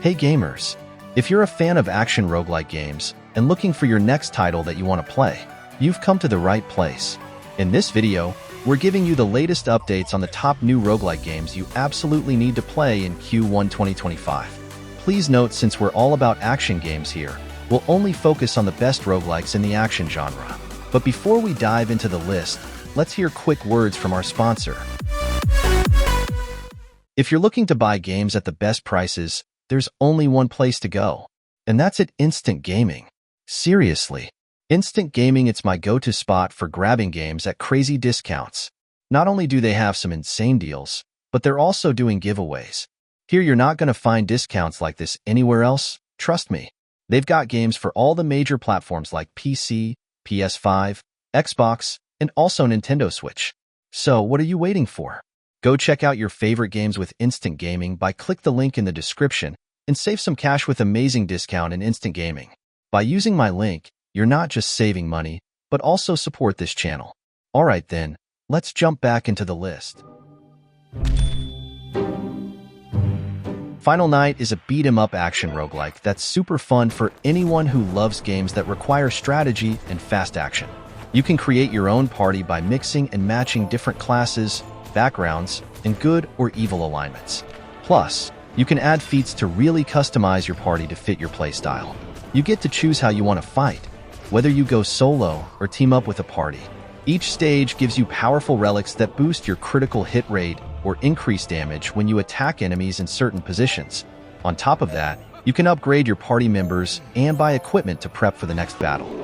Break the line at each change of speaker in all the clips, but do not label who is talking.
Hey gamers! If you're a fan of action roguelike games and looking for your next title that you want to play, you've come to the right place. In this video, we're giving you the latest updates on the top new roguelike games you absolutely need to play in Q1 2025. Please note, since we're all about action games here, we'll only focus on the best roguelikes in the action genre. But before we dive into the list, let's hear quick words from our sponsor. If you're looking to buy games at the best prices, there's only one place to go, and that's at Instant Gaming. Seriously, Instant Gaming, it's my go-to spot for grabbing games at crazy discounts. Not only do they have some insane deals, but they're also doing giveaways. Here you're not going to find discounts like this anywhere else, trust me. They've got games for all the major platforms like PC, PS5, Xbox, and also Nintendo Switch. So what are you waiting for? Go check out your favorite games with Instant Gaming by click the link in the description and save some cash with amazing discount in Instant Gaming. By using my link, you're not just saving money, but also support this channel. Alright then, let's jump back into the list. Final Night is a beat-em-up action roguelike that's super fun for anyone who loves games that require strategy and fast action. You can create your own party by mixing and matching different classes, backgrounds, and good or evil alignments. Plus, you can add feats to really customize your party to fit your playstyle. You get to choose how you want to fight, whether you go solo or team up with a party. Each stage gives you powerful relics that boost your critical hit rate or increase damage when you attack enemies in certain positions. On top of that, you can upgrade your party members and buy equipment to prep for the next battle.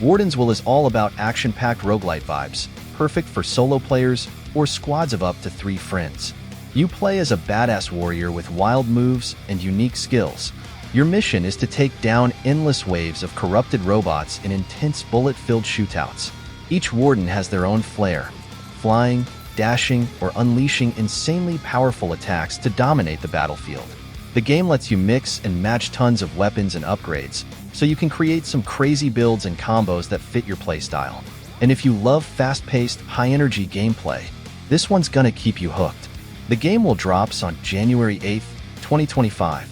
Warden's Will is all about action-packed roguelite vibes, perfect for solo players or squads of up to 3 friends. You play as a badass warrior with wild moves and unique skills. Your mission is to take down endless waves of corrupted robots in intense bullet-filled shootouts. Each warden has their own flair, flying, dashing, or unleashing insanely powerful attacks to dominate the battlefield. The game lets you mix and match tons of weapons and upgrades, so you can create some crazy builds and combos that fit your playstyle. And if you love fast-paced, high-energy gameplay, this one's gonna keep you hooked. The game will drop on January 8th, 2025.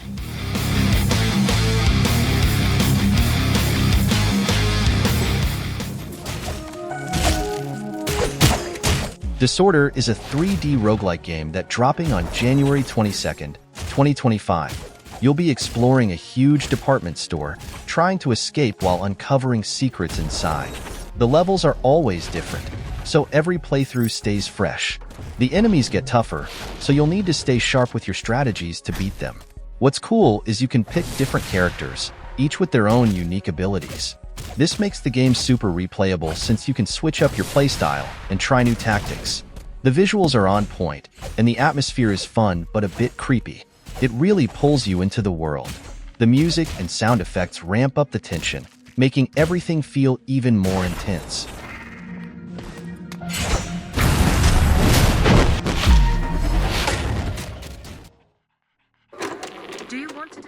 Disorder is a 3D roguelike game that dropping on January 22nd, 2025. You'll be exploring a huge department store, trying to escape while uncovering secrets inside. The levels are always different, so every playthrough stays fresh. The enemies get tougher, so you'll need to stay sharp with your strategies to beat them. What's cool is you can pick different characters, each with their own unique abilities. This makes the game super replayable since you can switch up your playstyle and try new tactics. The visuals are on point, and the atmosphere is fun but a bit creepy. It really pulls you into the world. The music and sound effects ramp up the tension, making everything feel even more intense.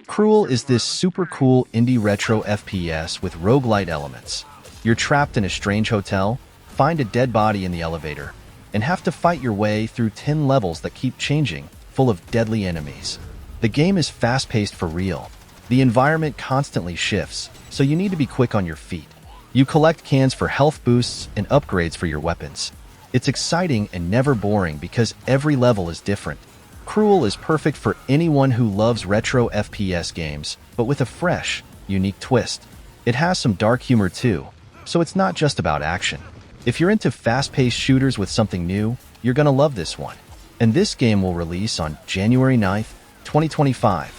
Cruel is this super cool indie retro FPS with roguelite elements. You're trapped in a strange hotel, find a dead body in the elevator, and have to fight your way through 10 levels that keep changing, full of deadly enemies. The game is fast-paced for real. The environment constantly shifts, so you need to be quick on your feet. You collect cans for health boosts and upgrades for your weapons. It's exciting and never boring because every level is different. Cruel is perfect for anyone who loves retro FPS games, but with a fresh, unique twist. It has some dark humor too, so it's not just about action. If you're into fast-paced shooters with something new, you're gonna love this one. And this game will release on January 9th, 2025.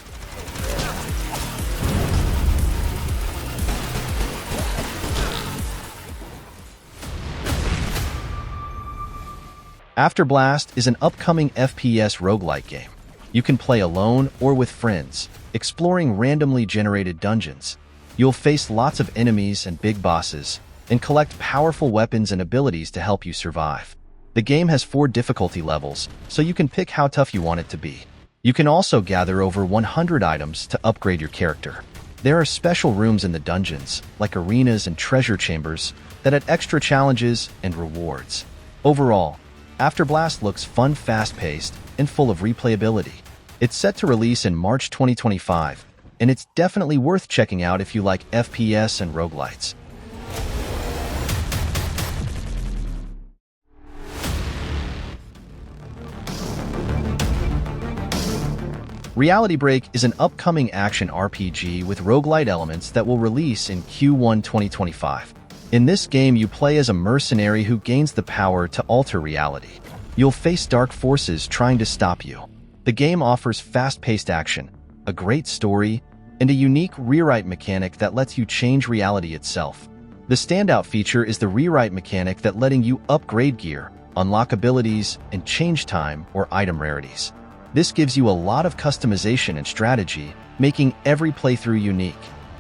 AFTERBLAST is an upcoming FPS roguelike game. You can play alone or with friends, exploring randomly generated dungeons. You'll face lots of enemies and big bosses, and collect powerful weapons and abilities to help you survive. The game has 4 difficulty levels, so you can pick how tough you want it to be. You can also gather over 100 items to upgrade your character. There are special rooms in the dungeons, like arenas and treasure chambers, that add extra challenges and rewards. Overall, AFTERBLAST looks fun, fast-paced, and full of replayability. It's set to release in March 2025, and it's definitely worth checking out if you like FPS and roguelites. Reality Break is an upcoming action RPG with roguelite elements that will release in Q1 2025. In this game, you play as a mercenary who gains the power to alter reality. You'll face dark forces trying to stop you. The game offers fast-paced action, a great story, and a unique rewrite mechanic that lets you change reality itself. The standout feature is the rewrite mechanic that letting you upgrade gear, unlock abilities, and change time or item rarities. This gives you a lot of customization and strategy, making every playthrough unique.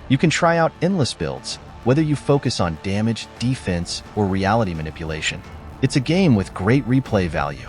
You can try out endless builds, whether you focus on damage, defense, or reality manipulation. It's a game with great replay value.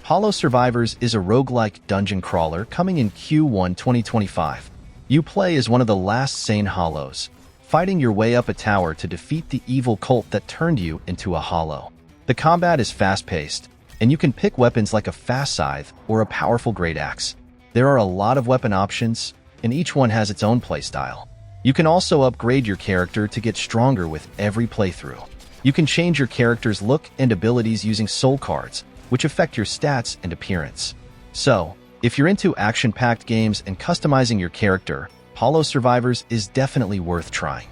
Hollow Survivors is a roguelike dungeon crawler coming in Q1 2025. You play as one of the last sane Hollows, fighting your way up a tower to defeat the evil cult that turned you into a Hollow. The combat is fast-paced, and you can pick weapons like a fast scythe or a powerful great axe. There are a lot of weapon options, and each one has its own playstyle. You can also upgrade your character to get stronger with every playthrough. You can change your character's look and abilities using soul cards, which affect your stats and appearance. So, if you're into action-packed games and customizing your character, Hollow Survivors is definitely worth trying.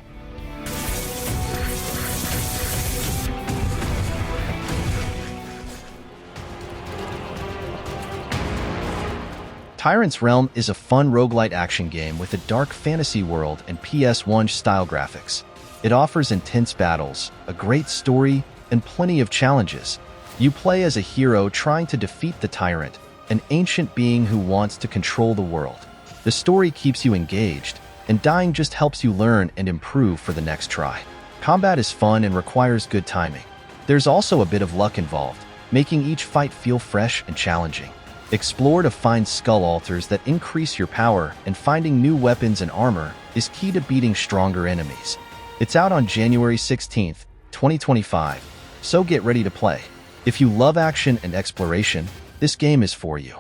Tyrant's Realm is a fun roguelite action game with a dark fantasy world and PS1-style graphics. It offers intense battles, a great story, and plenty of challenges. You play as a hero trying to defeat the Tyrant, an ancient being who wants to control the world. The story keeps you engaged, and dying just helps you learn and improve for the next try. Combat is fun and requires good timing. There's also a bit of luck involved, making each fight feel fresh and challenging. Explore to find skull altars that increase your power, and finding new weapons and armor is key to beating stronger enemies. It's out on January 16th, 2025, so get ready to play. If you love action and exploration, this game is for you.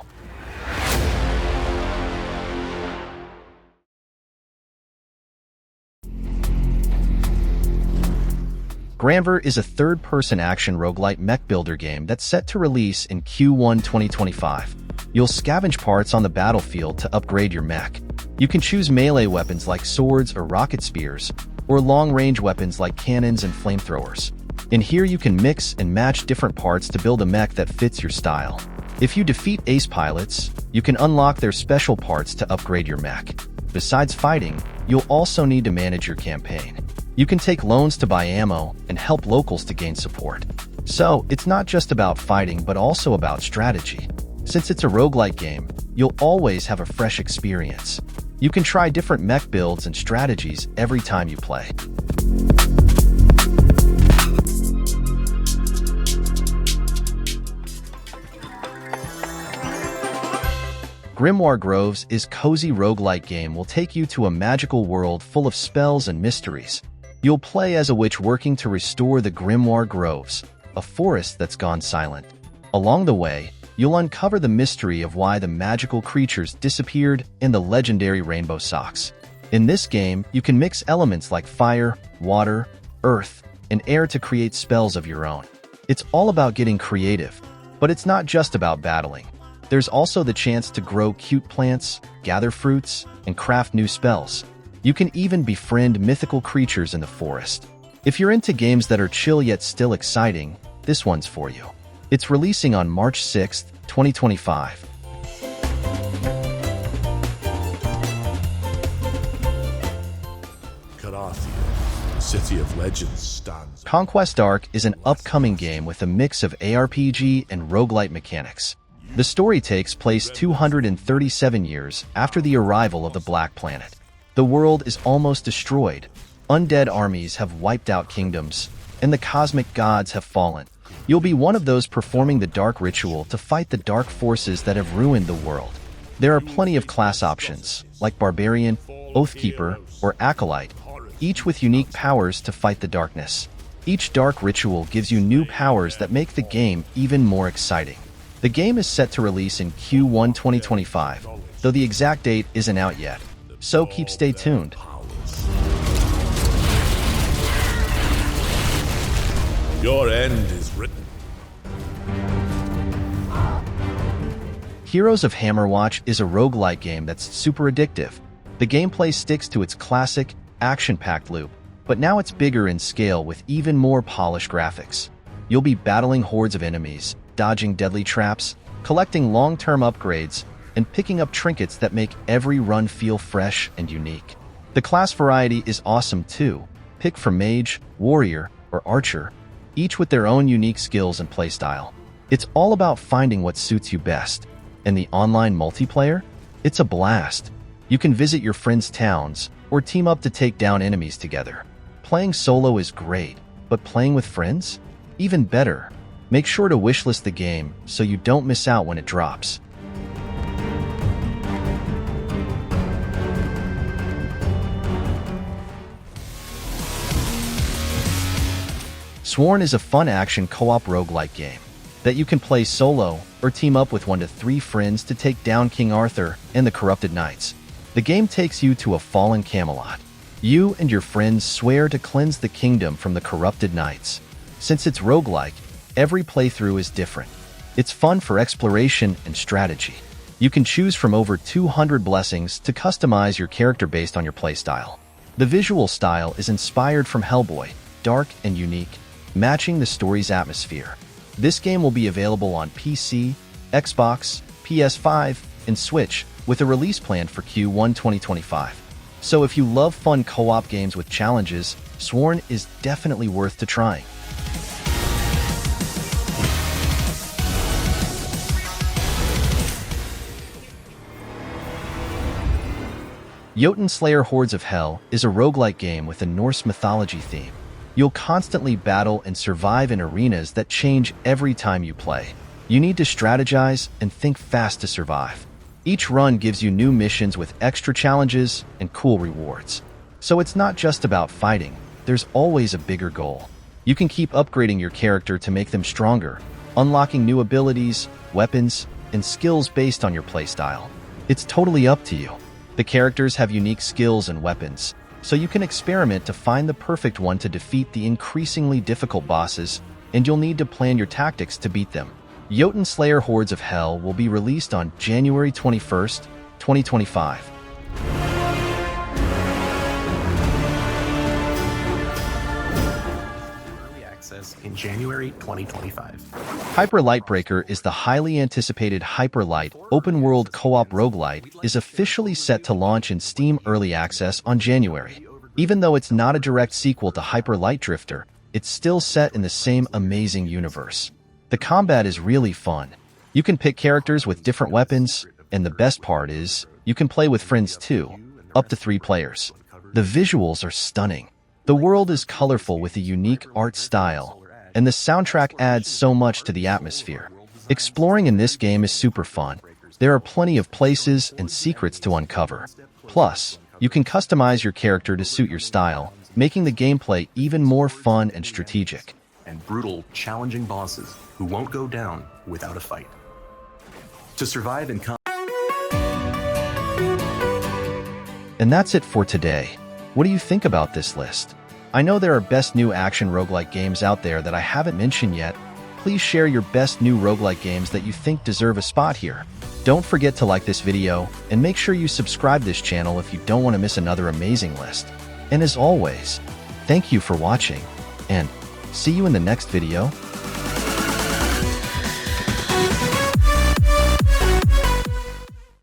Granvir is a third-person action roguelite mech builder game that's set to release in Q1 2025. You'll scavenge parts on the battlefield to upgrade your mech. You can choose melee weapons like swords or rocket spears, or long-range weapons like cannons and flamethrowers. In here you can mix and match different parts to build a mech that fits your style. If you defeat ace pilots, you can unlock their special parts to upgrade your mech. Besides fighting, you'll also need to manage your campaign. You can take loans to buy ammo and help locals to gain support. So, it's not just about fighting but also about strategy. Since it's a roguelike game, you'll always have a fresh experience. You can try different mech builds and strategies every time you play. Grimoire Groves is cozy roguelike game will take you to a magical world full of spells and mysteries. You'll play as a witch working to restore the Grimoire Groves, a forest that's gone silent. Along the way, you'll uncover the mystery of why the magical creatures disappeared in the legendary rainbow socks. In this game, you can mix elements like fire, water, earth, and air to create spells of your own. It's all about getting creative, but it's not just about battling. There's also the chance to grow cute plants, gather fruits, and craft new spells. You can even befriend mythical creatures in the forest. If you're into games that are chill yet still exciting, this one's for you. It's releasing on March 6th, 2025.
The city of legends stands.
Conquest Dark is an upcoming game with a mix of ARPG and roguelite mechanics. The story takes place 237 years after the arrival of the Black Planet. The world is almost destroyed. Undead armies have wiped out kingdoms, and the cosmic gods have fallen. You'll be one of those performing the dark ritual to fight the dark forces that have ruined the world. There are plenty of class options, like Barbarian, Oathkeeper, or Acolyte, each with unique powers to fight the darkness. Each dark ritual gives you new powers that make the game even more exciting. The game is set to release in Q1 2025, though the exact date isn't out yet, so stay tuned.
Your end is written.
Heroes of Hammerwatch is a roguelike game that's super addictive. The gameplay sticks to its classic, action-packed loop, but now it's bigger in scale with even more polished graphics. You'll be battling hordes of enemies, dodging deadly traps, collecting long-term upgrades, and picking up trinkets that make every run feel fresh and unique. The class variety is awesome too. Pick from Mage, Warrior, or Archer, each with their own unique skills and playstyle. It's all about finding what suits you best. And the online multiplayer? It's a blast. You can visit your friends' towns, or team up to take down enemies together. Playing solo is great, but playing with friends? Even better. Make sure to wishlist the game so you don't miss out when it drops. Sworn is a fun action co-op roguelike game that you can play solo or team up with 1 to 3 friends to take down King Arthur and the Corrupted Knights. The game takes you to a fallen Camelot. You and your friends swear to cleanse the kingdom from the Corrupted Knights. Since it's roguelike, every playthrough is different. It's fun for exploration and strategy. You can choose from over 200 blessings to customize your character based on your playstyle. The visual style is inspired from Hellboy, dark and unique, matching the story's atmosphere. This game will be available on PC, Xbox, PS5, and Switch, with a release planned for Q1 2025. So if you love fun co-op games with challenges, Sworn is definitely worth to trying. Jotunnslayer Hordes of Hel is a roguelike game with a Norse mythology theme. You'll constantly battle and survive in arenas that change every time you play. You need to strategize and think fast to survive. Each run gives you new missions with extra challenges and cool rewards. So it's not just about fighting, there's always a bigger goal. You can keep upgrading your character to make them stronger, unlocking new abilities, weapons, and skills based on your playstyle. It's totally up to you. The characters have unique skills and weapons, so you can experiment to find the perfect one to defeat the increasingly difficult bosses, and you'll need to plan your tactics to beat them. Jotunnslayer Hordes of Hel will be released on January 21st, 2025.
Early access in January 2025.
Hyper Lightbreaker is the highly anticipated Hyper Light open-world co-op roguelite is officially set to launch in Steam Early Access on January. Even though it's not a direct sequel to Hyper Light Drifter, it's still set in the same amazing universe. The combat is really fun. You can pick characters with different weapons, and the best part is, you can play with friends too, up to 3 players. The visuals are stunning. The world is colorful with a unique art style, and the soundtrack adds so much to the atmosphere. Exploring in this game is super fun. There are plenty of places and secrets to uncover. Plus, you can customize your character to suit your style, making the gameplay even more fun and strategic.
And brutal, challenging bosses who won't go down without a fight. To survive in
And that's it for today. What do you think about this list? I know there are best new action roguelike games out there that I haven't mentioned yet. Please share your best new roguelike games that you think deserve a spot here. Don't forget to like this video, and make sure you subscribe this channel if you don't want to miss another amazing list. And as always, thank you for watching, and see you in the next video.